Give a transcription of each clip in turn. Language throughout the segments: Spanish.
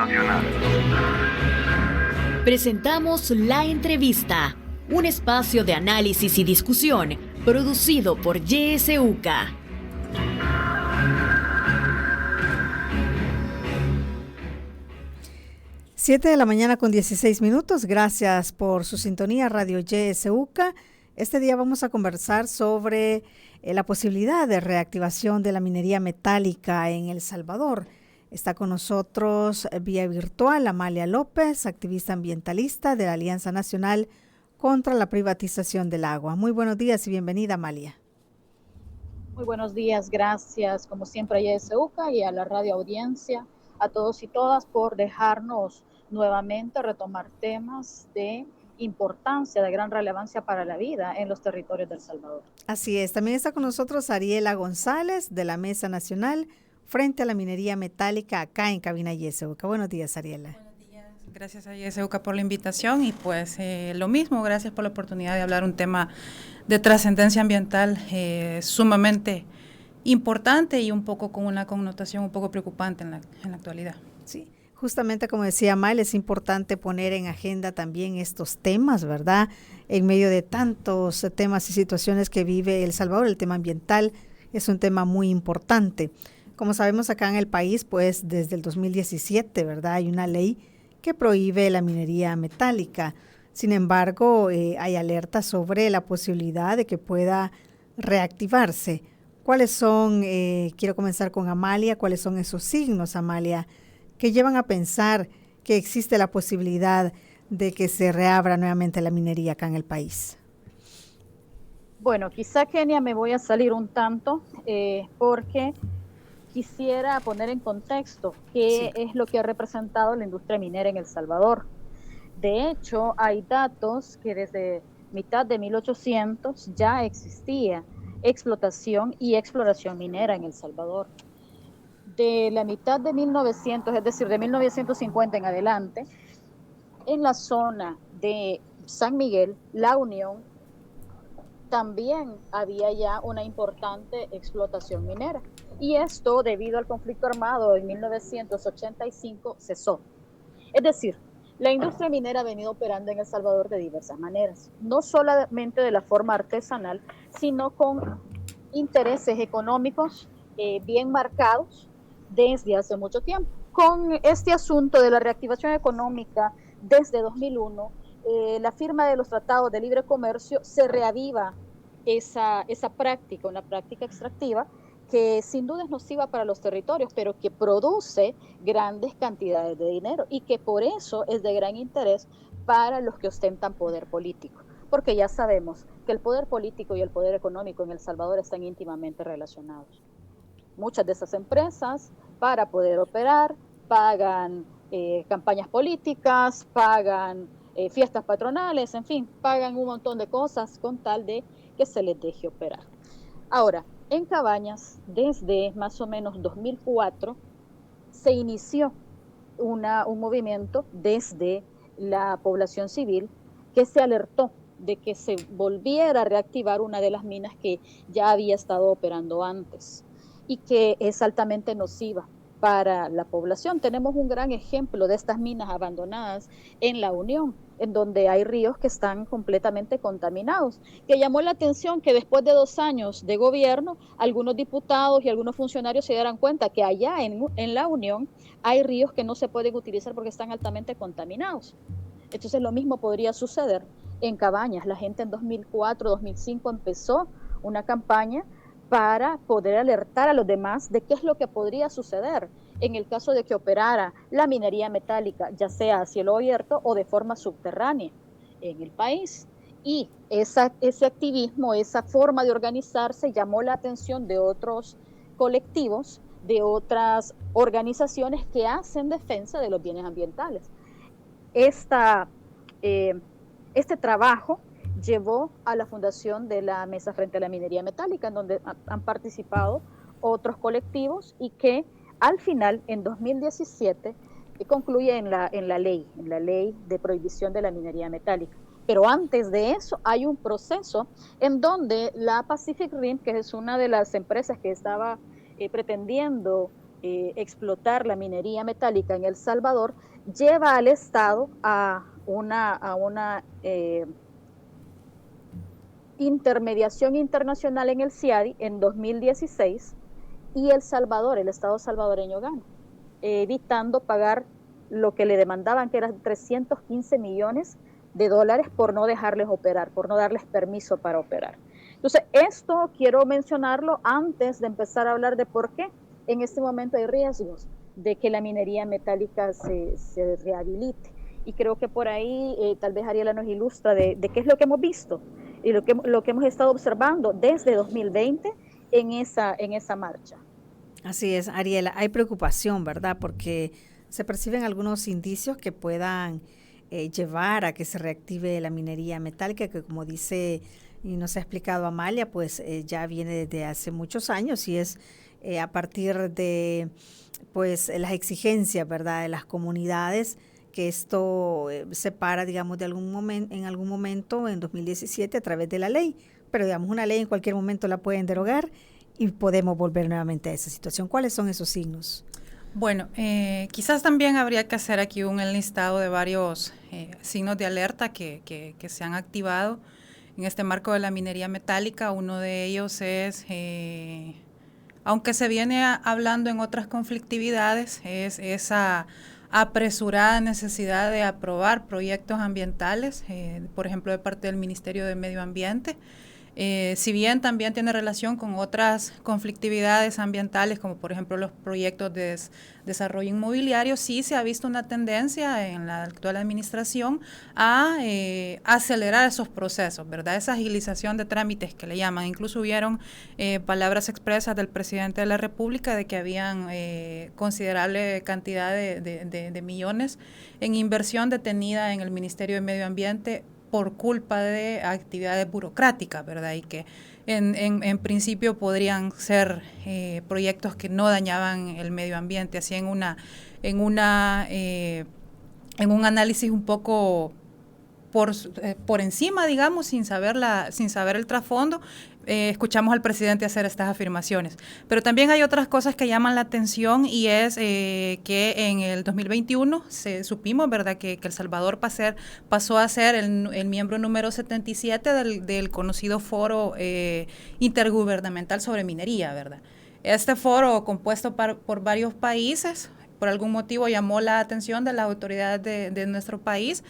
Nacional. Presentamos La Entrevista, un espacio de análisis y discusión producido por YSUCA. Siete de la mañana con 16 minutos. Gracias por su sintonía, Radio YSUCA. Este día vamos a conversar sobre la posibilidad de reactivación de la minería metálica en El Salvador. Está con nosotros vía virtual Amalia López, activista ambientalista de la Alianza Nacional contra la Privatización del Agua. Muy buenos días y bienvenida, Amalia. Muy buenos días, gracias como siempre a YSUCA y a la radio audiencia, a todos y todas por dejarnos nuevamente retomar temas de importancia, de gran relevancia para la vida en los territorios de El Salvador. Así es, también está con nosotros Ariela González de la Mesa Nacional frente a la minería metálica acá en cabina YSUCA. Buenos días, Ariela. Buenos días, gracias a YSUCA por la invitación y pues lo mismo, gracias por la oportunidad de hablar un tema de trascendencia ambiental sumamente importante y un poco con una connotación un poco preocupante en la actualidad. Sí, justamente como decía Mal, es importante poner en agenda también estos temas, ¿verdad? En medio de tantos temas y situaciones que vive El Salvador, el tema ambiental es un tema muy importante. Como sabemos acá en el país, pues desde el 2017, ¿verdad? Hay una ley que prohíbe la minería metálica. Sin embargo, hay alertas sobre la posibilidad de que pueda reactivarse. ¿Cuáles son, quiero comenzar con Amalia, cuáles son esos signos, Amalia, que llevan a pensar que existe la posibilidad de que se reabra nuevamente la minería acá en el país? Bueno, quizá, Kenia, me voy a salir un tanto porque quisiera poner en contexto qué es lo que ha representado la industria minera en El Salvador. De hecho, hay datos que desde mitad de 1800 ya existía explotación y exploración minera en El Salvador. De la mitad de 1900, es decir, de 1950 en adelante, en la zona de San Miguel, La Unión, también había ya una importante explotación minera. Y esto, debido al conflicto armado en 1985, cesó. Es decir, la industria minera ha venido operando en El Salvador de diversas maneras, no solamente de la forma artesanal, sino con intereses económicos bien marcados desde hace mucho tiempo. Con este asunto de la reactivación económica desde 2001, la firma de los tratados de libre comercio se reaviva esa práctica, una práctica extractiva que sin duda es nociva para los territorios, pero que produce grandes cantidades de dinero y que por eso es de gran interés para los que ostentan poder político, porque ya sabemos que el poder político y el poder económico en El Salvador están íntimamente relacionados. Muchas de esas empresas, para poder operar, pagan campañas políticas, pagan fiestas patronales, en fin, pagan un montón de cosas con tal de que se les deje operar. Ahora, en Cabañas, desde más o menos 2004, se inició un movimiento desde la población civil que se alertó de que se volviera a reactivar una de las minas que ya había estado operando antes y que es altamente nociva para la población. Tenemos un gran ejemplo de estas minas abandonadas en La Unión, en donde hay ríos que están completamente contaminados, que llamó la atención que después de 2 años de gobierno, algunos diputados y algunos funcionarios se dieran cuenta que allá en La Unión hay ríos que no se pueden utilizar porque están altamente contaminados. Entonces lo mismo podría suceder en Cabañas. La gente en 2004, 2005 empezó una campaña para poder alertar a los demás de qué es lo que podría suceder en el caso de que operara la minería metálica, ya sea a cielo abierto o de forma subterránea en el país. Y ese activismo, esa forma de organizarse llamó la atención de otros colectivos, de otras organizaciones que hacen defensa de los bienes ambientales. Este trabajo llevó a la fundación de la Mesa frente a la Minería Metálica, en donde han participado otros colectivos y que al final, en 2017, concluye en la ley de prohibición de la minería metálica. Pero antes de eso hay un proceso en donde la Pacific Rim, que es una de las empresas que estaba pretendiendo explotar la minería metálica en El Salvador, lleva al Estado a una intermediación internacional en el CIADI en 2016, y El Salvador, el Estado salvadoreño gana, evitando pagar lo que le demandaban, que eran 315 millones de dólares por no dejarles operar, por no darles permiso para operar. Entonces, esto quiero mencionarlo antes de empezar a hablar de por qué en este momento hay riesgos de que la minería metálica se rehabilite. Y creo que por ahí tal vez Ariela nos ilustra de qué es lo que hemos visto y lo que hemos estado observando desde 2020 en esa marcha. Así es, Ariela, hay preocupación, ¿verdad? Porque se perciben algunos indicios que puedan llevar a que se reactive la minería metálica, que como dice y nos ha explicado Amalia, pues ya viene desde hace muchos años y es a partir de pues las exigencias, ¿verdad?, de las comunidades, que esto se para, digamos, en algún momento en 2017 a través de la ley, pero digamos una ley en cualquier momento la pueden derogar y podemos volver nuevamente a esa situación. ¿Cuáles son esos signos? Bueno, quizás también habría que hacer aquí un enlistado de varios signos de alerta que se han activado en este marco de la minería metálica. Uno de ellos es, aunque se viene hablando en otras conflictividades, es esa apresurada necesidad de aprobar proyectos ambientales, por ejemplo, de parte del Ministerio de Medio Ambiente. Si bien también tiene relación con otras conflictividades ambientales, como por ejemplo los proyectos de desarrollo inmobiliario, sí se ha visto una tendencia en la actual administración a acelerar esos procesos, ¿verdad? Esa agilización de trámites que le llaman. Incluso hubieron palabras expresas del presidente de la República de que habían considerable cantidad de millones en inversión detenida en el Ministerio de Medio Ambiente por culpa de actividades burocráticas, ¿verdad? Y que en principio podrían ser proyectos que no dañaban el medio ambiente, así en un análisis un poco por encima, digamos, sin saber el trasfondo. Escuchamos al presidente hacer estas afirmaciones. Pero también hay otras cosas que llaman la atención, y es que en el 2021 supimos, ¿verdad?, que El Salvador pasó a ser el miembro número 77 del conocido Foro Intergubernamental sobre Minería, ¿verdad? Este foro, compuesto por varios países, por algún motivo llamó la atención de las autoridades de nuestro país,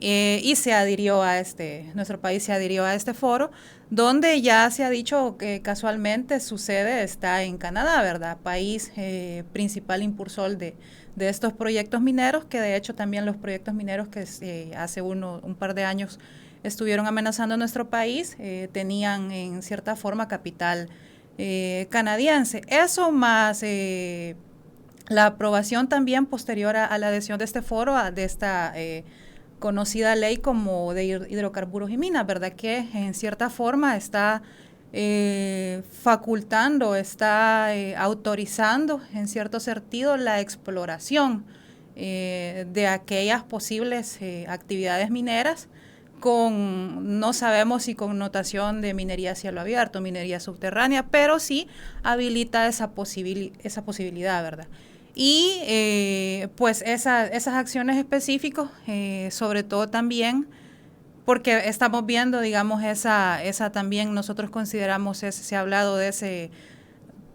y nuestro país se adhirió a este foro, donde ya se ha dicho que casualmente su sede está en Canadá, ¿verdad? País principal impulsor de estos proyectos mineros, que de hecho también los proyectos mineros que hace un par de años estuvieron amenazando a nuestro país, tenían en cierta forma capital canadiense. Eso más la aprobación también posterior a la adhesión de este foro, de esta conocida ley como de hidrocarburos y minas, ¿verdad?, que en cierta forma está facultando, está autorizando en cierto sentido la exploración de aquellas posibles actividades mineras no sabemos si con notación de minería a cielo abierto, minería subterránea, pero sí habilita esa posibilidad, ¿verdad? Y pues esas acciones específicas, sobre todo también, porque estamos viendo, digamos, esa también nosotros consideramos, se ha hablado de ese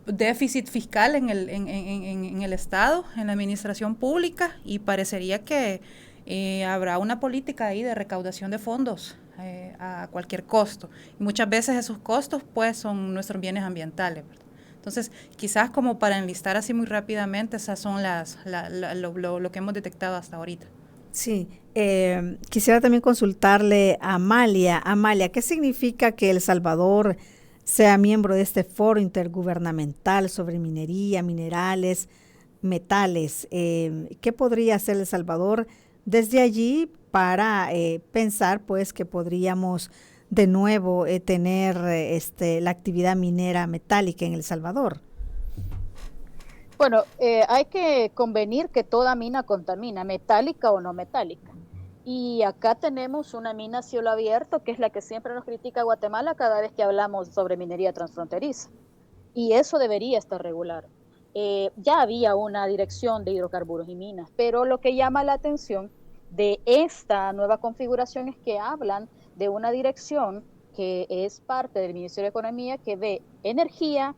déficit fiscal en el Estado, en la administración pública, y parecería que habrá una política ahí de recaudación de fondos a cualquier costo. Y muchas veces esos costos pues son nuestros bienes ambientales, ¿verdad? Entonces, quizás como para enlistar así muy rápidamente, esas son lo que hemos detectado hasta ahorita. Sí, quisiera también consultarle a Amalia. Amalia, ¿qué significa que El Salvador sea miembro de este foro intergubernamental sobre minería, minerales, metales? ¿Qué podría hacer El Salvador desde allí para pensar pues que podríamos de nuevo tener la actividad minera metálica en El Salvador? Bueno, hay que convenir que toda mina contamina, metálica o no metálica. Y acá tenemos una mina a cielo abierto, que es la que siempre nos critica Guatemala cada vez que hablamos sobre minería transfronteriza. Y eso debería estar regulado. ya había una dirección de hidrocarburos y minas, pero lo que llama la atención de esta nueva configuración es que hablan de una dirección que es parte del Ministerio de Economía que ve energía,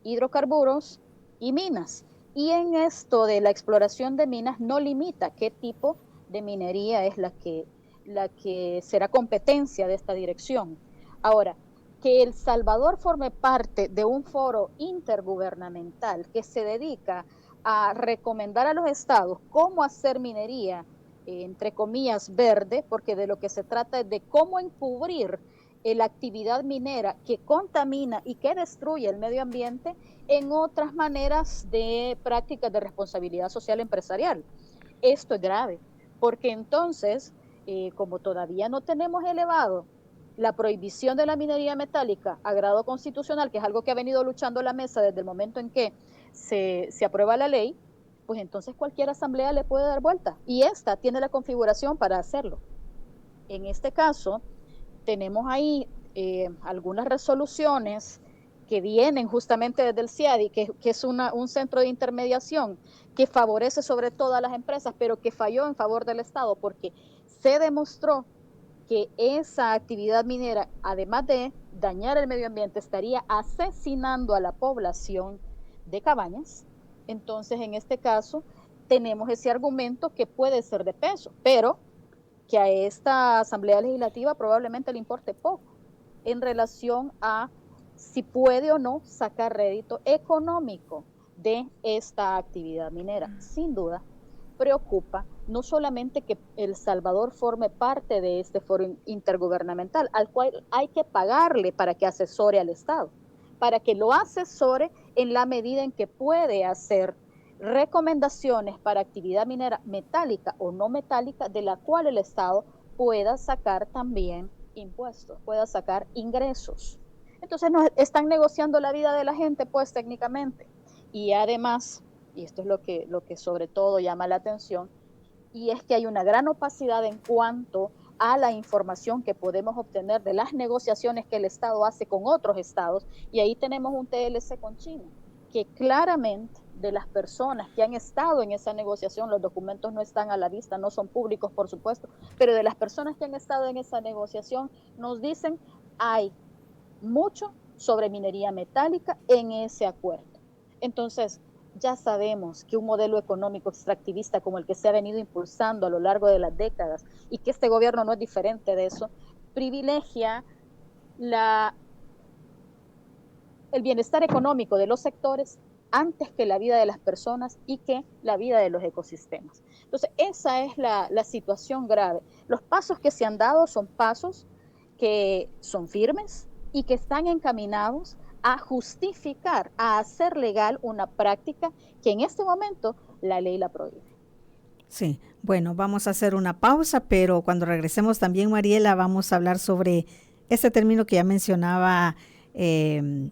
hidrocarburos y minas. Y en esto de la exploración de minas no limita qué tipo de minería es la que será competencia de esta dirección. Ahora, que El Salvador forme parte de un foro intergubernamental que se dedica a recomendar a los estados cómo hacer minería, entre comillas, verde, porque de lo que se trata es de cómo encubrir la actividad minera que contamina y que destruye el medio ambiente en otras maneras de prácticas de responsabilidad social empresarial. Esto es grave, porque entonces, como todavía no tenemos elevado la prohibición de la minería metálica a grado constitucional, que es algo que ha venido luchando la mesa desde el momento en que se aprueba la ley, pues entonces cualquier asamblea le puede dar vuelta, y esta tiene la configuración para hacerlo. En este caso, tenemos ahí algunas resoluciones que vienen justamente desde el CIADI, que es un centro de intermediación que favorece sobre todo a las empresas, pero que falló en favor del Estado, porque se demostró que esa actividad minera, además de dañar el medio ambiente, estaría asesinando a la población de Cabañas. Entonces, en este caso, tenemos ese argumento que puede ser de peso, pero que a esta Asamblea Legislativa probablemente le importe poco en relación a si puede o no sacar rédito económico de esta actividad minera. Sin duda, preocupa no solamente que El Salvador forme parte de este foro intergubernamental, al cual hay que pagarle para que asesore al Estado, para que lo asesore en la medida en que puede hacer recomendaciones para actividad minera metálica o no metálica, de la cual el Estado pueda sacar también impuestos, pueda sacar ingresos. Entonces nos están negociando la vida de la gente, pues técnicamente. Y además, y esto es lo que sobre todo llama la atención, y es que hay una gran opacidad en cuanto a la información que podemos obtener de las negociaciones que el Estado hace con otros estados, y ahí tenemos un TLC con China, que claramente de las personas que han estado en esa negociación, los documentos no están a la vista, no son públicos por supuesto, pero de las personas que han estado en esa negociación nos dicen hay mucho sobre minería metálica en ese acuerdo. Entonces, ya sabemos que un modelo económico extractivista como el que se ha venido impulsando a lo largo de las décadas, y que este gobierno no es diferente de eso, privilegia el bienestar económico de los sectores antes que la vida de las personas y que la vida de los ecosistemas. Entonces, esa es la situación grave. Los pasos que se han dado son pasos que son firmes y que están encaminados a justificar, a hacer legal una práctica que en este momento la ley la prohíbe. Sí, bueno, vamos a hacer una pausa, pero cuando regresemos también, Mariela, vamos a hablar sobre este término que ya mencionaba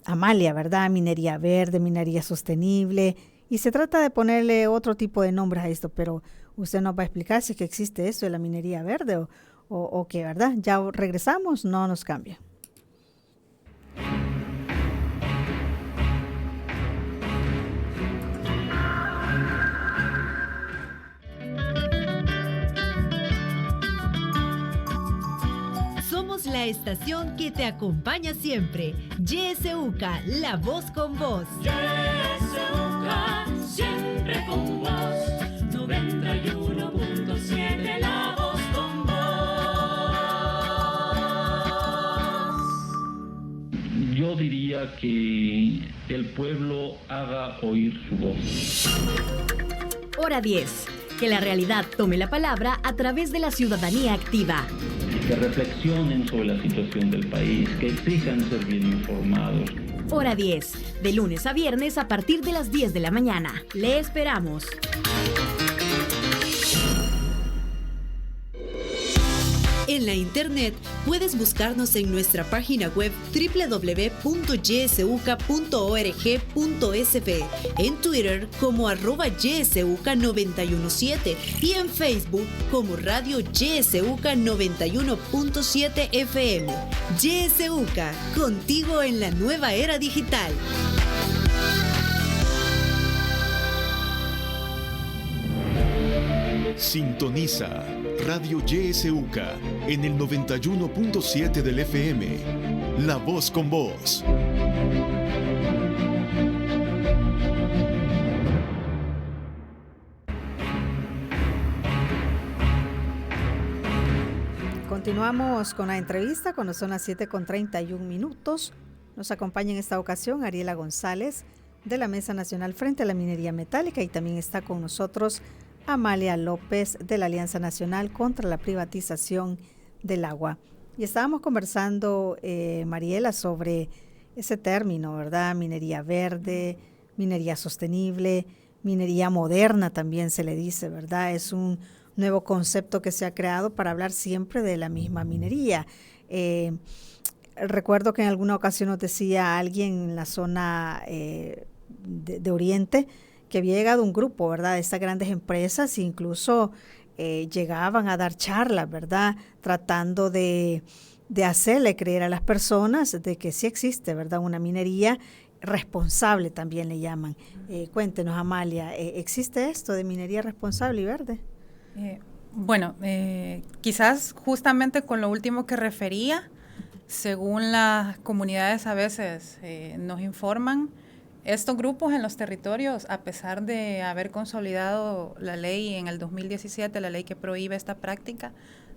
Amalia, ¿verdad? Minería verde, minería sostenible, y se trata de ponerle otro tipo de nombres a esto, pero usted nos va a explicar si es que existe eso de la minería verde o qué, ¿verdad? Ya regresamos, no nos cambia. Somos la estación que te acompaña siempre. YSUCA, la voz con vos. YSUCA, siempre con vos. 91.7, la voz con vos. Yo diría que el pueblo haga oír su voz. Hora 10. Que la realidad tome la palabra a través de la ciudadanía activa. Que reflexionen sobre la situación del país, que exijan ser bien informados. Hora 10. De lunes a viernes a partir de las 10 de la mañana. Le esperamos. En la internet puedes buscarnos en nuestra página web www.ysuca.org.sb, en Twitter como @ysuca917 y en Facebook como Radio YSUCA 91.7 FM. YSUCA, contigo en la nueva era digital. Sintoniza Radio YSUCA en el 91.7 del FM. La voz con vos. Continuamos con la entrevista cuando son las 7:31. Nos acompaña en esta ocasión Ariela González de la Mesa Nacional Frente a la Minería Metálica, y también está con nosotros Amalia López de la Alianza Nacional contra la Privatización del Agua. Y estábamos conversando, Mariela, sobre ese término, ¿verdad? Minería verde, minería sostenible, minería moderna también se le dice, ¿verdad? Es un nuevo concepto que se ha creado para hablar siempre de la misma minería. Recuerdo que en alguna ocasión nos decía alguien en la zona de Oriente que había llegado un grupo, ¿verdad?, de estas grandes empresas, e incluso llegaban a dar charlas, ¿verdad?, tratando de hacerle creer a las personas de que sí existe, ¿verdad?, una minería responsable, también le llaman. Cuéntenos, Amalia, ¿existe esto de minería responsable y verde? Bueno, quizás justamente con lo último que refería, según las comunidades a veces nos informan, estos grupos en los territorios, a pesar de haber consolidado la ley en el 2017, la ley que prohíbe esta práctica,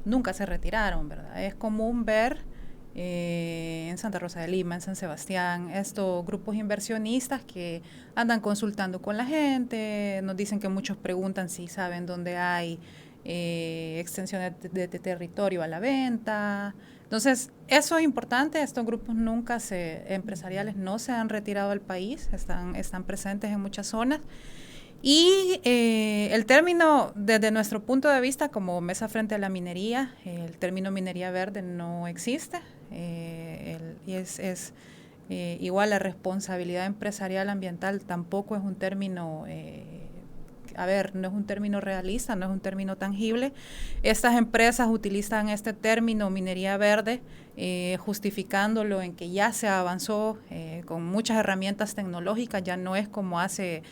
nunca se retiraron, ¿verdad? Es común ver en Santa Rosa de Lima, en San Sebastián, estos grupos inversionistas que andan consultando con la gente, nos dicen que muchos preguntan si saben dónde hay extensiones de territorio a la venta. Entonces, eso es importante. Estos grupos empresariales no se han retirado del país, están presentes en muchas zonas. Y el término, desde nuestro punto de vista como Mesa Frente a la Minería, el término minería verde no existe. Y es igual la responsabilidad empresarial ambiental tampoco es un término no es un término realista, no es un término tangible. Estas empresas utilizan este término minería verde justificándolo en que ya se avanzó con muchas herramientas tecnológicas, ya no es como hace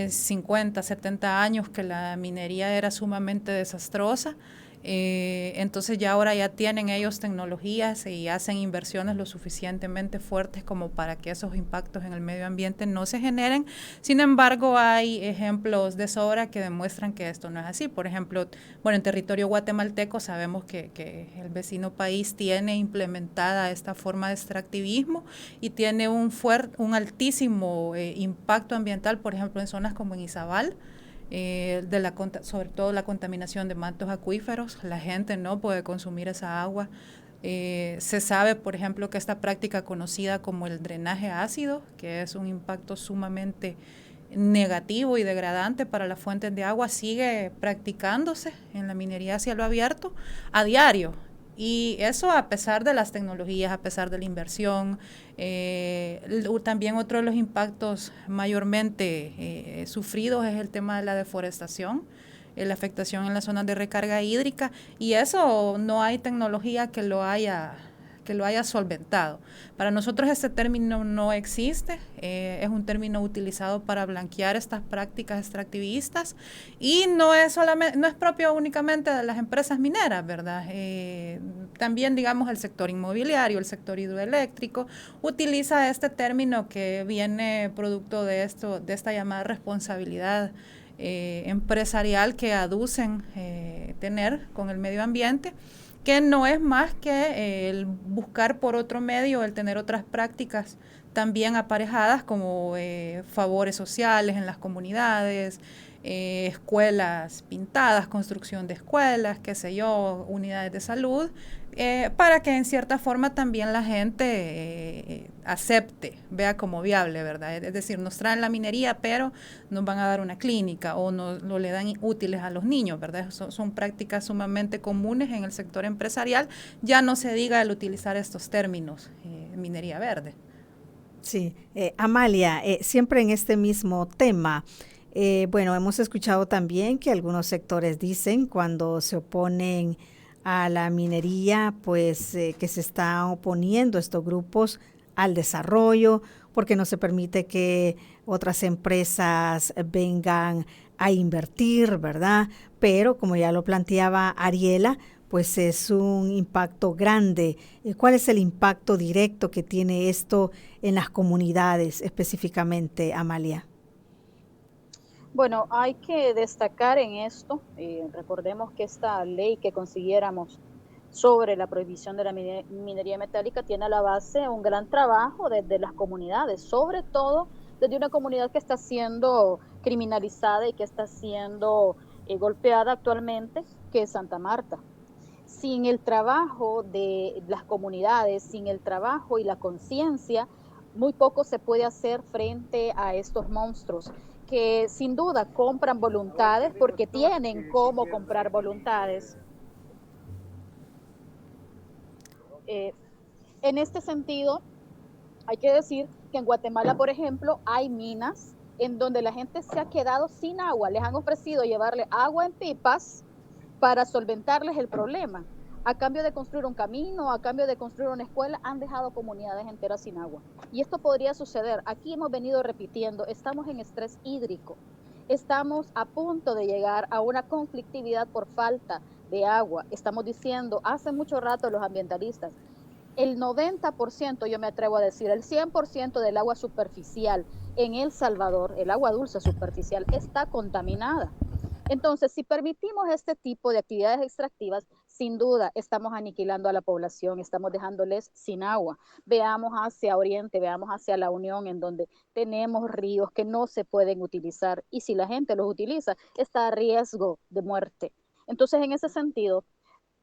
50, 70 años que la minería era sumamente desastrosa. Entonces ya ahora ya tienen ellos tecnologías y hacen inversiones lo suficientemente fuertes como para que esos impactos en el medio ambiente no se generen. Sin embargo, hay ejemplos de sobra que demuestran que esto no es así. Por ejemplo, en territorio guatemalteco sabemos que el vecino país tiene implementada esta forma de extractivismo y tiene un altísimo impacto ambiental, por ejemplo, en zonas como en Izabal. Sobre todo la contaminación de mantos acuíferos, la gente no puede consumir esa agua. Se sabe, por ejemplo, que esta práctica conocida como el drenaje ácido, que es un impacto sumamente negativo y degradante para las fuentes de agua, sigue practicándose en la minería a cielo abierto a diario. Y eso a pesar de las tecnologías, a pesar de la inversión. También otro de los impactos mayormente sufridos es el tema de la deforestación, la afectación en las zonas de recarga hídrica, y eso no hay tecnología que lo haya solventado. Para nosotros este término no existe, es un término utilizado para blanquear estas prácticas extractivistas y no es propio únicamente de las empresas mineras, ¿verdad? También, digamos, el sector inmobiliario, el sector hidroeléctrico utiliza este término que viene producto de esta llamada responsabilidad empresarial que aducen tener con el medio ambiente, que no es más que el buscar por otro medio, el tener otras prácticas también aparejadas como favores sociales en las comunidades, escuelas pintadas, construcción de escuelas, unidades de salud, para que en cierta forma también la gente acepte, vea como viable, ¿verdad? Es decir, nos traen la minería, pero nos van a dar una clínica o no le dan útiles a los niños, ¿verdad? Son prácticas sumamente comunes en el sector empresarial, ya no se diga el utilizar estos términos, minería verde. Sí, Amalia, siempre en este mismo tema, hemos escuchado también que algunos sectores dicen cuando se oponen a la minería, pues que se están oponiendo estos grupos al desarrollo, porque no se permite que otras empresas vengan a invertir, ¿verdad? Pero como ya lo planteaba Ariela, pues es un impacto grande. ¿Cuál es el impacto directo que tiene esto en las comunidades específicamente, Amalia? Bueno, hay que destacar en esto, recordemos que esta ley que consiguiéramos sobre la prohibición de la minería metálica tiene a la base un gran trabajo desde las comunidades, sobre todo desde una comunidad que está siendo criminalizada y que está siendo golpeada actualmente, que es Santa Marta. Sin el trabajo de las comunidades, sin el trabajo y la conciencia, muy poco se puede hacer frente a estos monstruos que sin duda compran voluntades porque tienen cómo comprar voluntades. En este sentido, hay que decir que en Guatemala, por ejemplo, hay minas en donde la gente se ha quedado sin agua. Les han ofrecido llevarle agua en pipas para solventarles el problema. A cambio de construir un camino, a cambio de construir una escuela, han dejado comunidades enteras sin agua. Y esto podría suceder. Aquí hemos venido repitiendo, estamos en estrés hídrico. Estamos a punto de llegar a una conflictividad por falta de agua. Estamos diciendo, hace mucho rato los ambientalistas, el 90%, yo me atrevo a decir, el 100% del agua superficial en El Salvador, el agua dulce superficial, está contaminada. Entonces, si permitimos este tipo de actividades extractivas, sin duda estamos aniquilando a la población, estamos dejándoles sin agua. Veamos hacia Oriente, veamos hacia la Unión, en donde tenemos ríos que no se pueden utilizar y si la gente los utiliza, está a riesgo de muerte. Entonces, en ese sentido,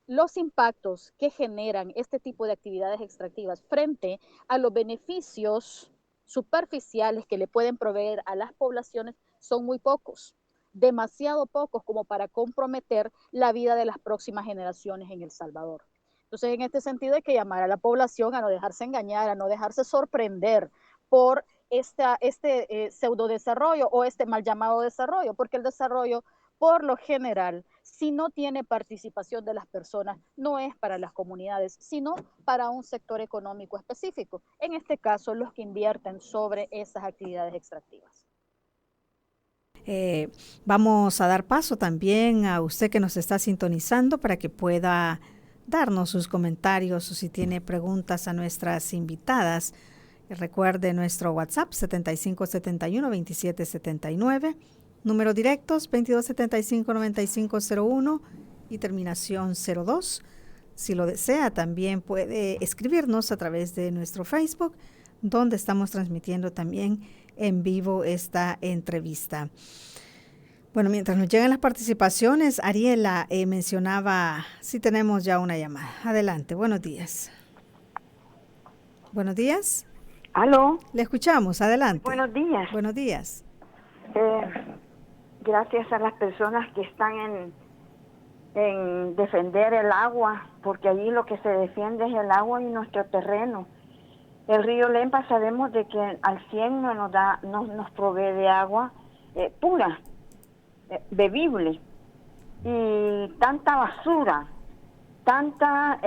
los impactos que generan este tipo de actividades extractivas frente a los beneficios superficiales que le pueden proveer a las poblaciones son muy pocos. Demasiado pocos como para comprometer la vida de las próximas generaciones en El Salvador. Entonces, en este sentido hay que llamar a la población a no dejarse engañar, a no dejarse sorprender por este pseudodesarrollo o este mal llamado desarrollo, porque el desarrollo, por lo general, si no tiene participación de las personas, no es para las comunidades, sino para un sector económico específico. En este caso, los que invierten sobre esas actividades extractivas. Vamos a dar paso también a usted que nos está sintonizando para que pueda darnos sus comentarios o si tiene preguntas a nuestras invitadas. Recuerde nuestro WhatsApp 7571-2779, número directos 2275-9501 y terminación 02. Si lo desea, también puede escribirnos a través de nuestro Facebook, donde estamos transmitiendo también en vivo esta entrevista. Bueno, mientras nos llegan las participaciones, Ariela mencionaba, si tenemos ya una llamada. Adelante, buenos días. Buenos días. ¿Aló? Le escuchamos, adelante. Buenos días. Buenos días. Gracias a las personas que están en defender el agua, porque allí lo que se defiende es el agua y nuestro terreno. El río Lempa sabemos de que al 100 nos provee de agua pura, bebible, y tanta basura, tanta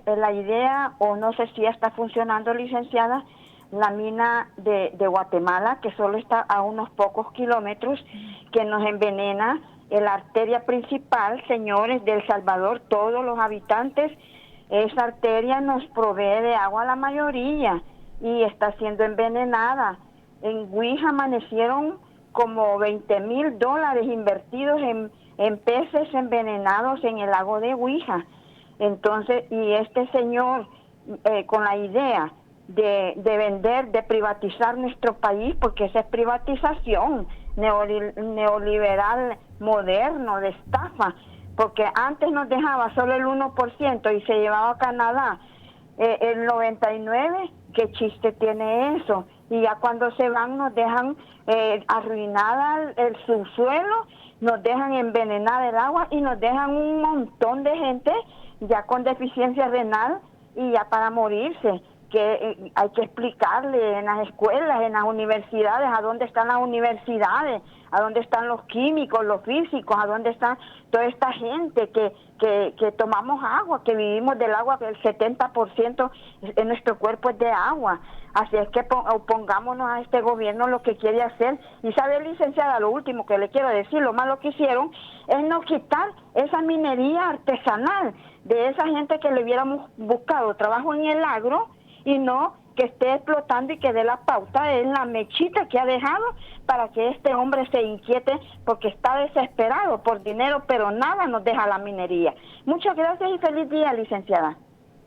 la idea, o no sé si ya está funcionando, licenciada, la mina de Guatemala, que solo está a unos pocos kilómetros, que nos envenena la arteria principal, señores, de El Salvador, todos los habitantes. Esa arteria nos provee de agua a la mayoría y está siendo envenenada. En Huija amanecieron como $20,000 invertidos en peces envenenados en el lago de Huija. Entonces, y este señor con la idea de vender, de privatizar nuestro país, porque esa es privatización neoliberal moderno, de estafa, porque antes nos dejaba solo el 1% y se llevaba a Canadá el 99%, ¿qué chiste tiene eso? Y ya cuando se van nos dejan arruinada el subsuelo, nos dejan envenenar el agua y nos dejan un montón de gente ya con deficiencia renal y ya para morirse. que hay que explicarle en las escuelas, en las universidades, a dónde están las universidades, a dónde están los químicos, los físicos, a dónde están toda esta gente que tomamos agua, que vivimos del agua, que el 70% en nuestro cuerpo es de agua. Así es que opongámonos a este gobierno lo que quiere hacer. Y sabe, licenciada, lo último que le quiero decir, lo malo que hicieron es no quitar esa minería artesanal de esa gente que le hubiéramos buscado trabajo en el agro y no que esté explotando y que dé la pauta en la mechita que ha dejado para que este hombre se inquiete porque está desesperado por dinero, pero nada nos deja la minería. Muchas gracias y feliz día, licenciada.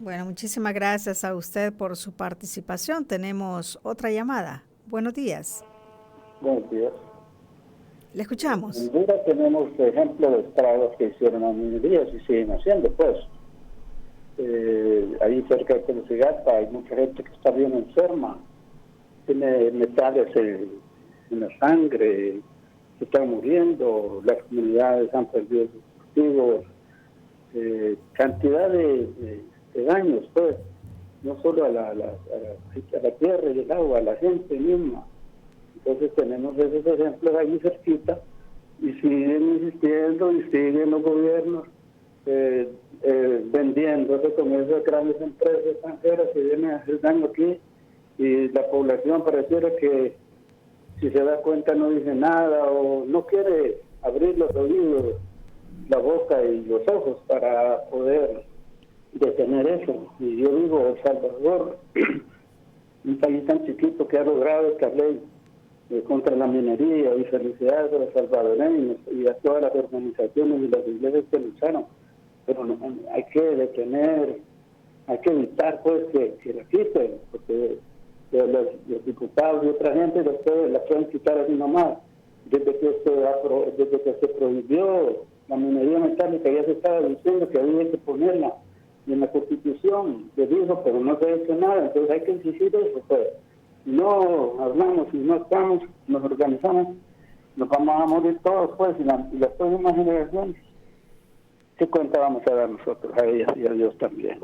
Bueno, muchísimas gracias a usted por su participación. Tenemos otra llamada. Buenos días. Buenos días. Le escuchamos. En Honduras tenemos ejemplos de estragos que hicieron las minerías y siguen haciendo, pues. Ahí cerca de Tegucigalpa hay mucha gente que está bien enferma, tiene metales en la sangre, se están muriendo, las comunidades han perdido sus cultivos, cantidad de daños, pues, no solo a la tierra y el agua, a la gente misma. Entonces tenemos esos ejemplos ahí cerquita y siguen insistiendo y siguen los gobiernos vendiéndose con esas grandes empresas extranjeras que vienen a hacer daño aquí, y la población pareciera que si se da cuenta no dice nada o no quiere abrir los oídos, la boca y los ojos para poder detener eso. Y yo digo, El Salvador, un país tan chiquito que ha logrado esta ley contra la minería, y felicidades a los salvadoreños y a todas las organizaciones y las iglesias que lucharon. Pero no, hay que detener, hay que evitar pues que la quiten, porque los diputados y otra gente la pueden quitar así nomás. Desde que se prohibió la minería metálica ya se estaba diciendo que había que ponerla, y en la Constitución se dijo, pero no se ha hecho nada. Entonces hay que exigir eso, pues. No hablamos y no estamos, nos organizamos, nos vamos a morir todos, pues, y las próximas generaciones. ¿Qué cuenta vamos a dar nosotros a ellas y a Dios también?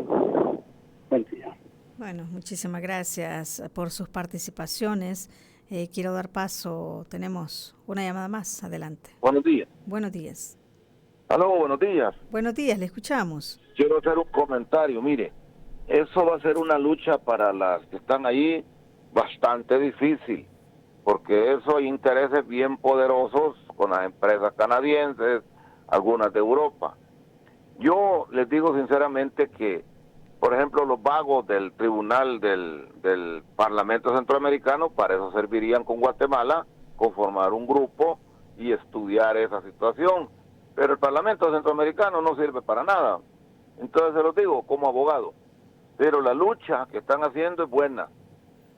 Buen día. Bueno, muchísimas gracias por sus participaciones. Quiero dar paso, tenemos una llamada más, adelante. Buenos días. Buenos días. Aló, buenos días. Buenos días, le escuchamos. Quiero hacer un comentario, mire, eso va a ser una lucha para las que están ahí bastante difícil, porque eso hay intereses bien poderosos con las empresas canadienses, algunas de Europa. Yo les digo sinceramente que, por ejemplo, los vagos del tribunal del Parlamento Centroamericano, para eso servirían con Guatemala, conformar un grupo y estudiar esa situación. Pero el Parlamento Centroamericano no sirve para nada. Entonces se los digo como abogado. Pero la lucha que están haciendo es buena.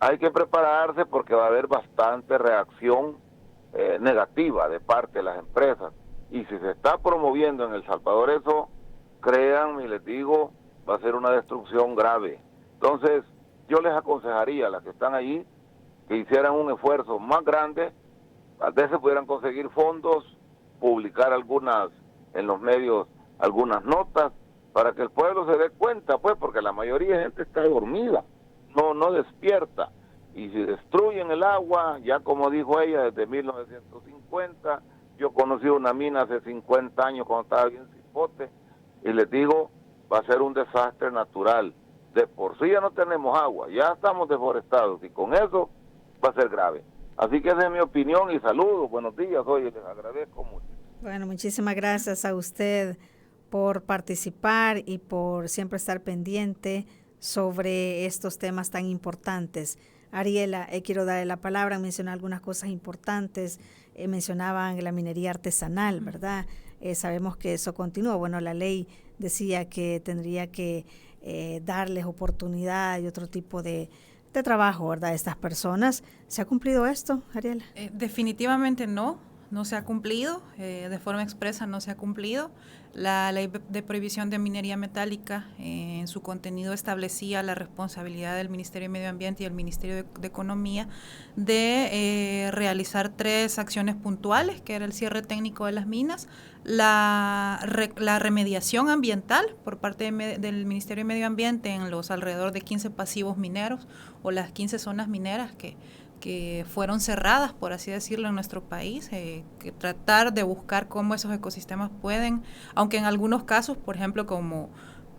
Hay que prepararse porque va a haber bastante reacción negativa de parte de las empresas. Y si se está promoviendo en El Salvador eso, créanme y les digo, va a ser una destrucción grave. Entonces, yo les aconsejaría a las que están allí que hicieran un esfuerzo más grande, a veces pudieran conseguir fondos, publicar algunas en los medios, algunas notas, para que el pueblo se dé cuenta, pues, porque la mayoría de gente está dormida, no despierta. Y si destruyen el agua, ya como dijo ella, desde 1950, yo conocí una mina hace 50 años cuando estaba bien cipote, y les digo, va a ser un desastre natural. De por sí ya no tenemos agua, ya estamos deforestados, y con eso va a ser grave. Así que esa es mi opinión y saludos, buenos días, oye, les agradezco mucho. Bueno, muchísimas gracias a usted por participar y por siempre estar pendiente sobre estos temas tan importantes. Ariela, quiero darle la palabra, mencionar algunas cosas importantes. Mencionaban la minería artesanal, ¿verdad? Sabemos que eso continúa. Bueno, la ley decía que tendría que darles oportunidad y otro tipo de trabajo, ¿verdad? A estas personas. ¿Se ha cumplido esto, Ariela? Definitivamente no. no se ha cumplido, de forma expresa no se ha cumplido. La ley de prohibición de minería metálica en su contenido establecía la responsabilidad del Ministerio de Medio Ambiente y el Ministerio de Economía de realizar 3 acciones puntuales, que era el cierre técnico de las minas, la remediación ambiental por parte del Ministerio de Medio Ambiente en los alrededor de 15 pasivos mineros o las 15 zonas mineras que fueron cerradas, por así decirlo, en nuestro país, que tratar de buscar cómo esos ecosistemas pueden, aunque en algunos casos, por ejemplo, como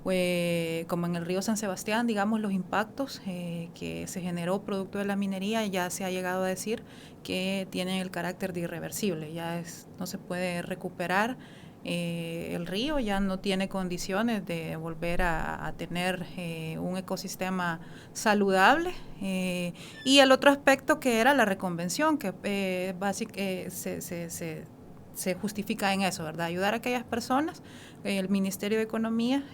en el río San Sebastián, digamos, los impactos que se generó producto de la minería, ya se ha llegado a decir que tienen el carácter de irreversible, no se puede recuperar. El río ya no tiene condiciones de volver a tener un ecosistema saludable. Y el otro aspecto que era la reconvención, que se justifica en eso, ¿verdad? Ayudar a aquellas personas, el Ministerio de Economía,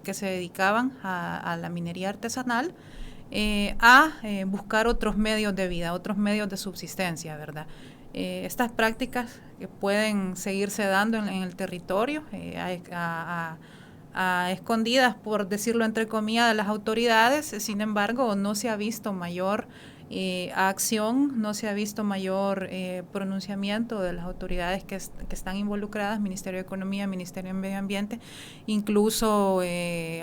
que se dedicaban a la minería artesanal, a buscar otros medios de vida, otros medios de subsistencia, ¿verdad? Estas prácticas que pueden seguirse dando en el territorio a escondidas, por decirlo entre comillas, de las autoridades. Sin embargo, no se ha visto mayor acción, no se ha visto mayor pronunciamiento de las autoridades que están involucradas, Ministerio de Economía, Ministerio de Medio Ambiente, incluso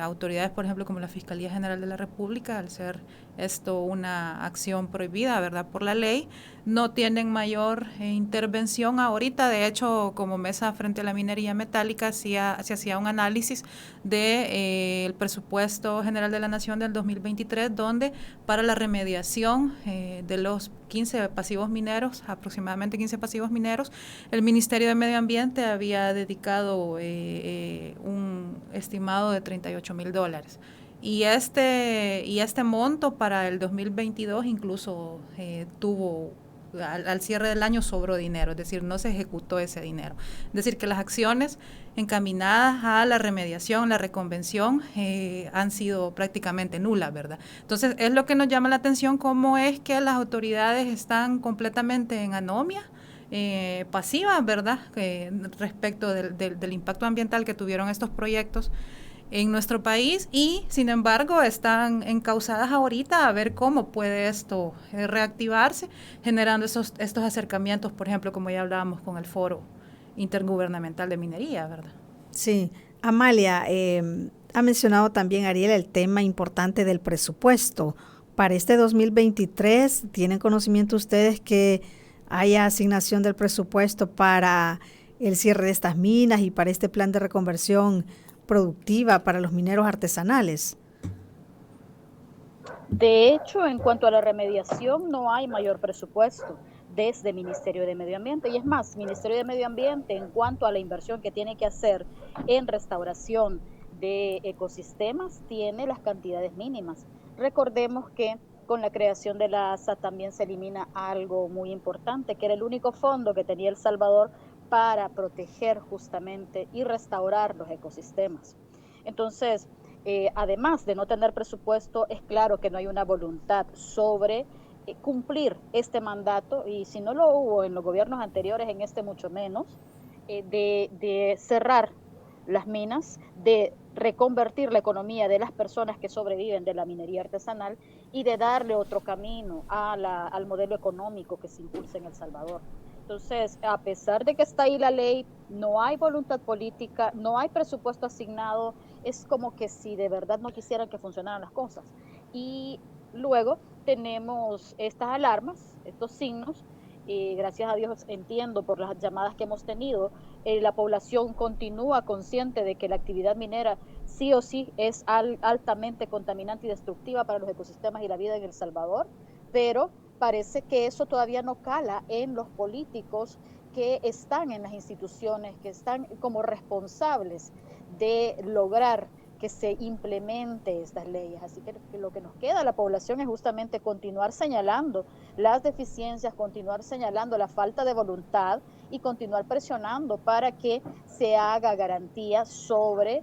autoridades, por ejemplo, como la Fiscalía General de la República, al ser esto una acción prohibida, ¿verdad?, por la ley, no tienen mayor intervención ahorita. De hecho, como Mesa frente a la Minería Metálica se hacía un análisis de el presupuesto general de la Nación del 2023, donde para la remediación de los 15 pasivos mineros, aproximadamente 15 pasivos mineros, el Ministerio de Medio Ambiente había dedicado un estimado de $38,000. Y este monto para el 2022 incluso tuvo, al cierre del año sobró dinero, es decir, no se ejecutó ese dinero. Es decir, que las acciones encaminadas a la remediación, la reconvención, han sido prácticamente nulas, ¿verdad? Entonces, es lo que nos llama la atención, cómo es que las autoridades están completamente en anomia, pasivas, ¿verdad?, respecto del impacto ambiental que tuvieron estos proyectos en nuestro país, y sin embargo están encausadas ahorita a ver cómo puede esto reactivarse, generando estos acercamientos, por ejemplo, como ya hablábamos con el Foro Intergubernamental de Minería, ¿verdad? Sí. Amalia, ha mencionado también Ariel el tema importante del presupuesto. Para este 2023, ¿tienen conocimiento ustedes que haya asignación del presupuesto para el cierre de estas minas y para este plan de reconversión productiva para los mineros artesanales? De hecho, en cuanto a la remediación, no hay mayor presupuesto desde el Ministerio de Medio Ambiente. Y es más, Ministerio de Medio Ambiente, en cuanto a la inversión que tiene que hacer en restauración de ecosistemas, tiene las cantidades mínimas. Recordemos que con la creación de la ASA también se elimina algo muy importante, que era el único fondo que tenía El Salvador para proteger justamente y restaurar los ecosistemas. Entonces, además de no tener presupuesto, es claro que no hay una voluntad sobre cumplir este mandato, y si no lo hubo en los gobiernos anteriores, en este mucho menos, de cerrar las minas, de reconvertir la economía de las personas que sobreviven de la minería artesanal y de darle otro camino al modelo económico que se impulsa en El Salvador. Entonces, a pesar de que está ahí la ley, no hay voluntad política, no hay presupuesto asignado, es como que si de verdad no quisieran que funcionaran las cosas. Y luego tenemos estas alarmas, estos signos, y gracias a Dios entiendo por las llamadas que hemos tenido, la población continúa consciente de que la actividad minera sí o sí es altamente contaminante y destructiva para los ecosistemas y la vida en El Salvador, pero parece que eso todavía no cala en los políticos que están en las instituciones, que están como responsables de lograr que se implemente estas leyes. Así que lo que nos queda a la población es justamente continuar señalando las deficiencias, continuar señalando la falta de voluntad y continuar presionando para que se haga garantía sobre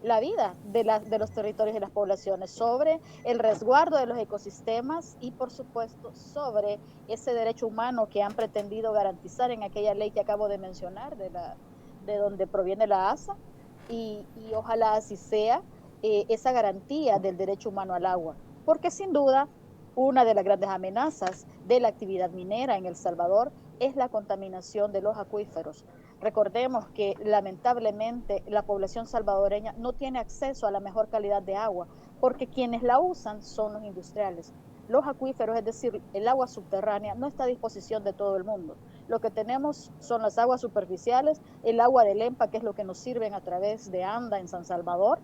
la vida de los territorios y las poblaciones, sobre el resguardo de los ecosistemas y, por supuesto, sobre ese derecho humano que han pretendido garantizar en aquella ley que acabo de mencionar, de donde proviene la ASA, y ojalá así sea, esa garantía del derecho humano al agua, porque sin duda una de las grandes amenazas de la actividad minera en El Salvador es la contaminación de los acuíferos. Recordemos que lamentablemente la población salvadoreña no tiene acceso a la mejor calidad de agua, porque quienes la usan son los industriales. Los acuíferos, es decir, el agua subterránea, no está a disposición de todo el mundo. Lo que tenemos son las aguas superficiales, el agua de Lempa, que es lo que nos sirven a través de ANDA en San Salvador,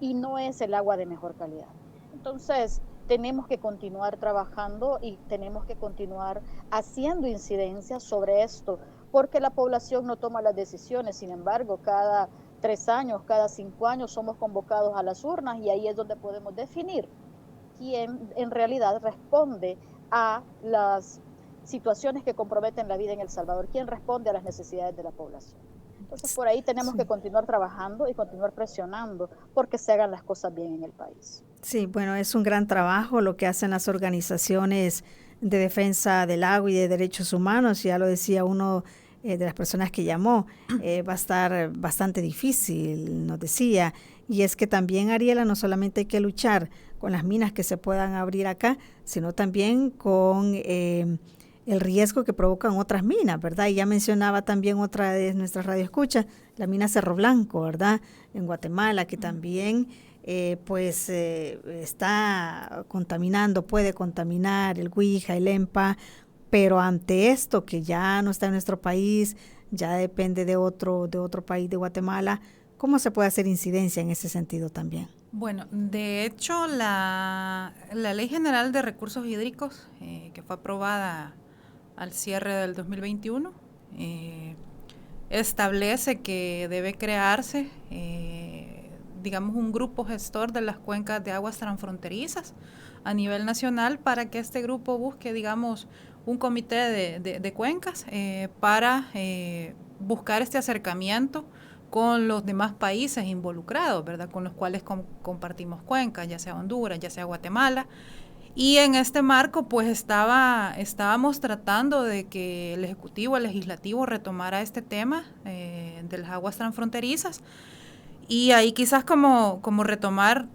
y no es el agua de mejor calidad. Entonces, tenemos que continuar trabajando y tenemos que continuar haciendo incidencias sobre esto, porque la población no toma las decisiones. Sin embargo, cada 3 años, cada 5 años somos convocados a las urnas y ahí es donde podemos definir quién en realidad responde a las situaciones que comprometen la vida en El Salvador, quién responde a las necesidades de la población. Entonces, por ahí tenemos que continuar trabajando y continuar presionando porque se hagan las cosas bien en el país. Sí, bueno, es un gran trabajo lo que hacen las organizaciones de defensa del agua y de derechos humanos. Ya lo decía uno de las personas que llamó, va a estar bastante difícil, nos decía. Y es que también, Ariela, no solamente hay que luchar con las minas que se puedan abrir acá, sino también con el riesgo que provocan otras minas, ¿verdad? Y ya mencionaba también otra de nuestras radioescuchas, la mina Cerro Blanco, ¿verdad? En Guatemala, que también está contaminando, puede contaminar el Huija, el Lempa, pero ante esto que ya no está en nuestro país, ya depende de otro país de Guatemala, ¿cómo se puede hacer incidencia en ese sentido también? Bueno, de hecho, la Ley General de Recursos Hídricos, que fue aprobada al cierre del 2021, establece que debe crearse, digamos, un grupo gestor de las cuencas de aguas transfronterizas a nivel nacional para que este grupo busque, digamos, un comité de cuencas para buscar este acercamiento con los demás países involucrados, ¿verdad? Con los cuales compartimos cuencas, ya sea Honduras, ya sea Guatemala. Y en este marco, pues estábamos tratando de que el Ejecutivo, el Legislativo retomara este tema de las aguas transfronterizas. Y ahí quizás como retomar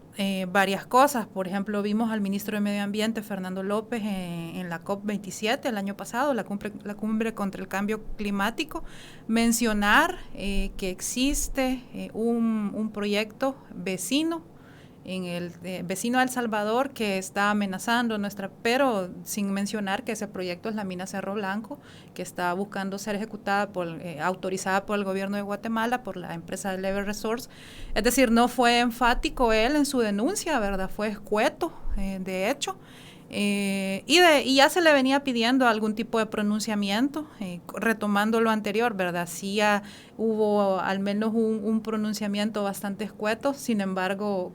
varias cosas. Por ejemplo, vimos al ministro de Medio Ambiente, Fernando López, en la COP27 el año pasado, la cumbre contra el cambio climático, mencionar que existe un proyecto vecino vecino a El Salvador que está amenazando pero sin mencionar que ese proyecto es la mina Cerro Blanco, que está buscando ser ejecutada autorizada por el gobierno de Guatemala, por la empresa Lever Resource. Es decir, no fue enfático él en su denuncia, ¿verdad? Fue escueto, de hecho. Y ya se le venía pidiendo algún tipo de pronunciamiento, retomando lo anterior, ¿verdad? Sí hubo al menos un pronunciamiento bastante escueto, sin embargo,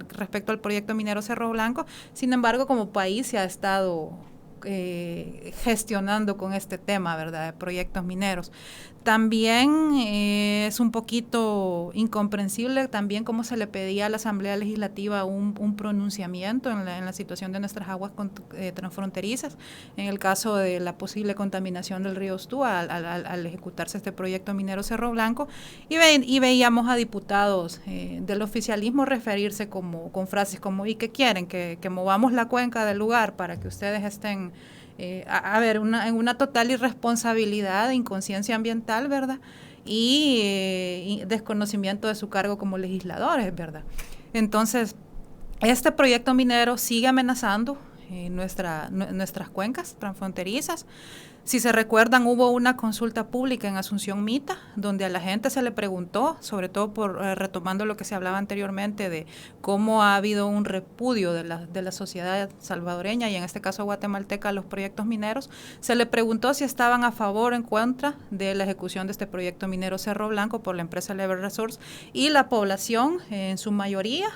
respecto al proyecto minero Cerro Blanco, sin embargo, como país se ha estado gestionando con este tema, ¿verdad?, de proyectos mineros. También es un poquito incomprensible también cómo se le pedía a la Asamblea Legislativa un pronunciamiento en la situación de nuestras aguas transfronterizas, en el caso de la posible contaminación del río Ostúa al ejecutarse este proyecto minero Cerro Blanco, y veíamos a diputados del oficialismo referirse con frases como ¿y qué quieren? Que movamos la cuenca del lugar para que ustedes estén en una total irresponsabilidad, inconsciencia ambiental, ¿verdad? Y desconocimiento de su cargo como legisladores, ¿verdad? Entonces, este proyecto minero sigue amenazando nuestras cuencas transfronterizas. Si se recuerdan, hubo una consulta pública en Asunción Mita, donde a la gente se le preguntó, sobre todo retomando lo que se hablaba anteriormente de cómo ha habido un repudio de la sociedad salvadoreña y en este caso guatemalteca a los proyectos mineros, se le preguntó si estaban a favor o en contra de la ejecución de este proyecto minero Cerro Blanco por la empresa Lever Resource, y la población en su mayoría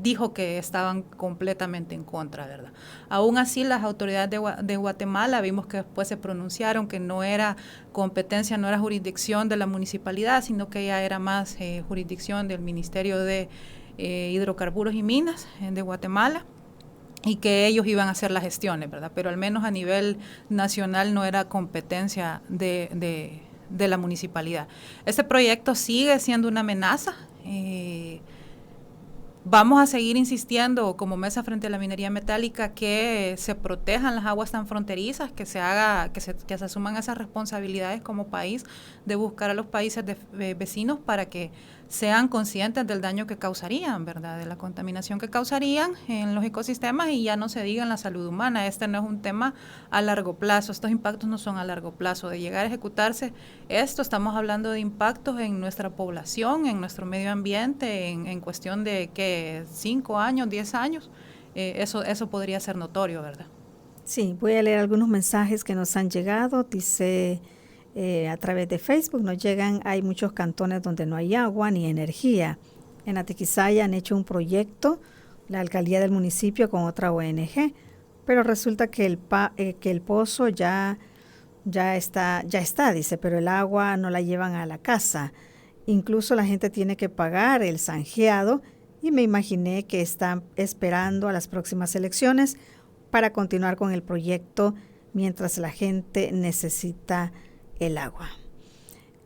dijo que estaban completamente en contra, ¿verdad? Aún así, las autoridades de Guatemala vimos que después se pronunciaron que no era competencia, no era jurisdicción de la municipalidad, sino que ya era más jurisdicción del Ministerio de Hidrocarburos y Minas de Guatemala, y que ellos iban a hacer las gestiones, ¿verdad? Pero al menos a nivel nacional no era competencia de la municipalidad. Este proyecto sigue siendo una amenaza. Vamos a seguir insistiendo como Mesa frente a la minería metálica que se protejan las aguas tan fronterizas, que se asuman esas responsabilidades como país de buscar a los países vecinos para que sean conscientes del daño que causarían, ¿verdad? De la contaminación que causarían en los ecosistemas, y ya no se diga en la salud humana. Este no es un tema a largo plazo, estos impactos no son a largo plazo. De llegar a ejecutarse esto, estamos hablando de impactos en nuestra población, en nuestro medio ambiente, en cuestión de que 5 años, 10 años, eso podría ser notorio, ¿verdad? Sí, voy a leer algunos mensajes que nos han llegado. Dice, a través de Facebook nos llegan, hay muchos cantones donde no hay agua ni energía. En Atiquizaya han hecho un proyecto, la alcaldía del municipio con otra ONG, pero resulta que el pozo ya está, dice, pero el agua no la llevan a la casa. Incluso la gente tiene que pagar el zanjeado, y me imaginé que están esperando a las próximas elecciones para continuar con el proyecto mientras la gente necesita el agua.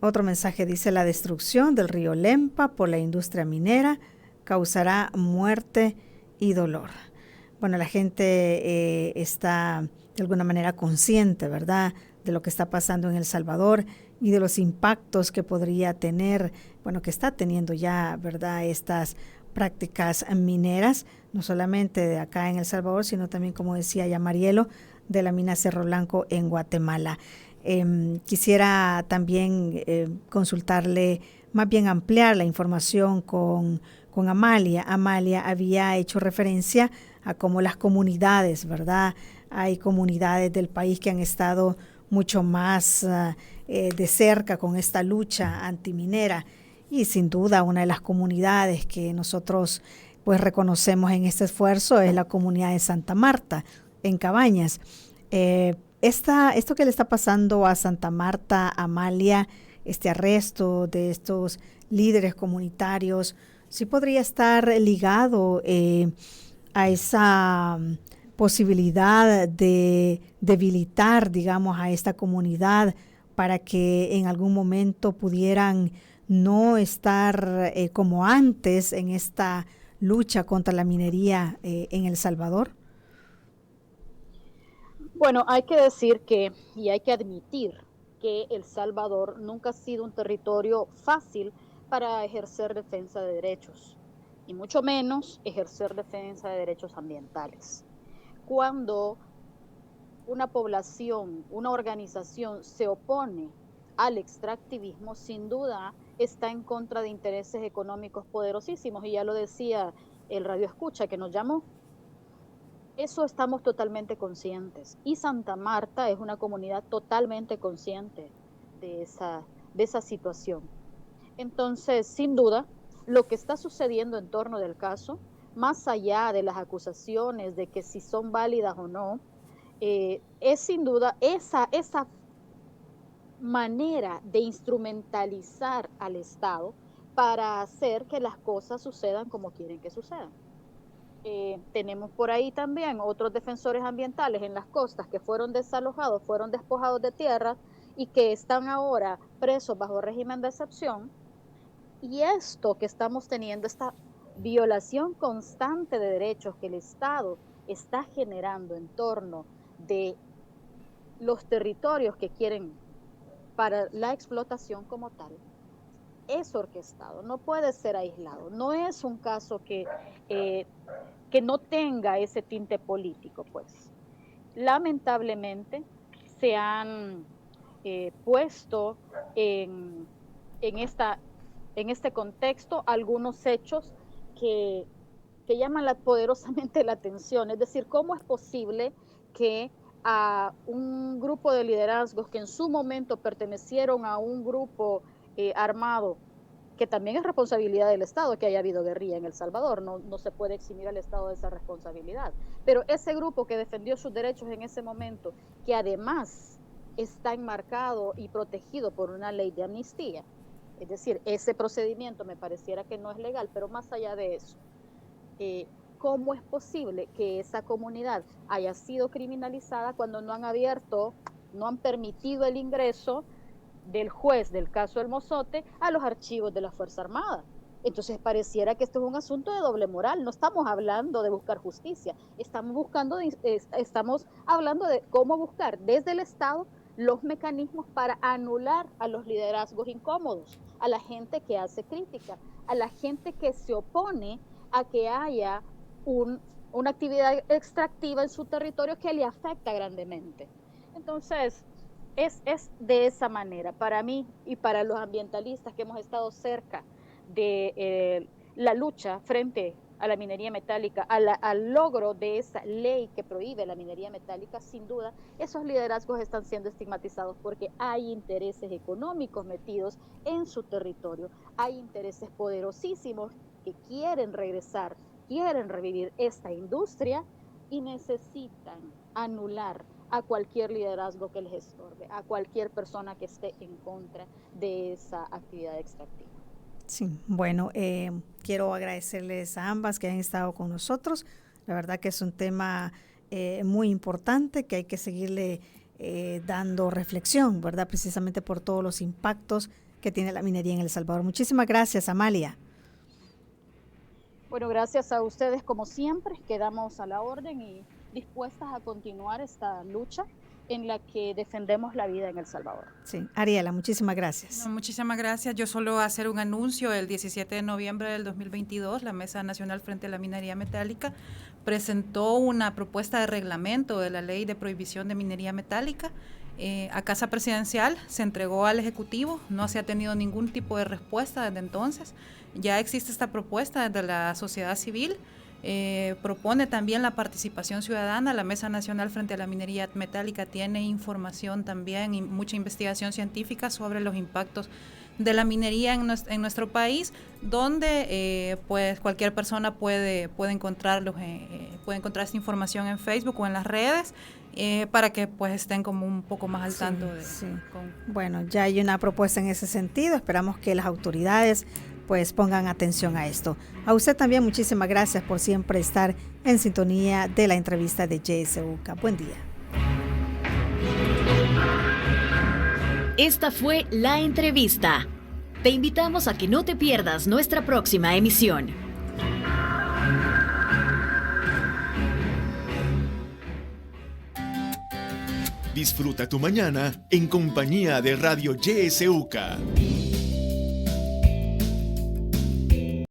Otro mensaje dice, la destrucción del río Lempa por la industria minera causará muerte y dolor. Bueno, la gente está de alguna manera consciente, ¿verdad?, de lo que está pasando en El Salvador y de los impactos que podría tener, bueno, que está teniendo ya, ¿verdad?, estas prácticas mineras, no solamente de acá en El Salvador, sino también, como decía ya Marielo, de la mina Cerro Blanco en Guatemala. Quisiera también consultarle, más bien ampliar la información con Amalia. Amalia había hecho referencia a cómo las comunidades, ¿verdad? Hay comunidades del país que han estado mucho más de cerca con esta lucha antiminera, y sin duda una de las comunidades que nosotros pues reconocemos en este esfuerzo es la comunidad de Santa Marta, en Cabañas. Esto que le está pasando a Santa Marta, Amalia, este arresto de estos líderes comunitarios, sí podría estar ligado a esa posibilidad de debilitar, digamos, a esta comunidad para que en algún momento pudieran no estar como antes en esta lucha contra la minería en El Salvador? Bueno, hay que decir que, y hay que admitir que El Salvador nunca ha sido un territorio fácil para ejercer defensa de derechos, y mucho menos ejercer defensa de derechos ambientales. Cuando una población, una organización se opone al extractivismo, sin duda está en contra de intereses económicos poderosísimos, y ya lo decía el radioescucha que nos llamó. Eso estamos totalmente conscientes, y Santa Marta es una comunidad totalmente consciente de esa situación. Entonces, sin duda, lo que está sucediendo en torno del caso, más allá de las acusaciones de que si son válidas o no, es sin duda esa manera de instrumentalizar al Estado para hacer que las cosas sucedan como quieren que sucedan. Tenemos por ahí también otros defensores ambientales en las costas que fueron desalojados, fueron despojados de tierras y que están ahora presos bajo régimen de excepción. Y esto que estamos teniendo, esta violación constante de derechos que el Estado está generando en torno de los territorios que quieren para la explotación como tal, es orquestado, no puede ser aislado, no es un caso que no tenga ese tinte político, pues. Lamentablemente se han puesto en este contexto algunos hechos que llaman poderosamente la atención, es decir, ¿cómo es posible que a un grupo de liderazgos que en su momento pertenecieron a un grupo armado que también es responsabilidad del Estado que haya habido guerrilla en El Salvador, no se puede eximir al Estado de esa responsabilidad. Pero ese grupo que defendió sus derechos en ese momento, que además está enmarcado y protegido por una ley de amnistía, es decir, ese procedimiento me pareciera que no es legal, pero más allá de eso, ¿cómo es posible que esa comunidad haya sido criminalizada cuando no han permitido el ingreso del juez del caso El Mozote a los archivos de la Fuerza Armada? Entonces pareciera que esto es un asunto de doble moral. No estamos hablando de buscar justicia, estamos hablando de cómo buscar desde el Estado los mecanismos para anular a los liderazgos incómodos, a la gente que hace crítica, a la gente que se opone a que haya una actividad extractiva en su territorio que le afecta grandemente. Entonces, es de esa manera, para mí y para los ambientalistas que hemos estado cerca de la lucha frente a la minería metálica, al logro de esa ley que prohíbe la minería metálica, sin duda, esos liderazgos están siendo estigmatizados porque hay intereses económicos metidos en su territorio, hay intereses poderosísimos que quieren regresar, quieren revivir esta industria y necesitan anular a cualquier liderazgo que les estorbe, a cualquier persona que esté en contra de esa actividad extractiva. Sí, bueno, quiero agradecerles a ambas que han estado con nosotros. La verdad que es un tema muy importante que hay que seguirle dando reflexión, ¿verdad? Precisamente por todos los impactos que tiene la minería en El Salvador. Muchísimas gracias, Amalia. Bueno, gracias a ustedes como siempre, quedamos a la orden y dispuestas a continuar esta lucha en la que defendemos la vida en El Salvador. Sí, Ariela, muchísimas gracias. No, muchísimas gracias. Yo solo hacer un anuncio. El 17 de noviembre del 2022, la Mesa Nacional frente a la Minería Metálica presentó una propuesta de reglamento de la Ley de Prohibición de Minería Metálica a Casa Presidencial, se entregó al Ejecutivo, no se ha tenido ningún tipo de respuesta desde entonces. Ya existe esta propuesta desde la sociedad civil. Propone también la participación ciudadana. La Mesa Nacional frente a la Minería Metálica tiene información también y mucha investigación científica sobre los impactos de la minería en nuestro país, donde pues cualquier persona puede encontrar esta información en Facebook o en las redes para que pues estén como un poco más al tanto de. Sí. Bueno, ya hay una propuesta en ese sentido. Esperamos que las autoridades pues pongan atención a esto. A usted también muchísimas gracias por siempre estar en sintonía de la entrevista de YSUCA. Buen día. Esta fue La Entrevista. Te invitamos a que no te pierdas nuestra próxima emisión. Disfruta tu mañana en compañía de Radio YSUCA.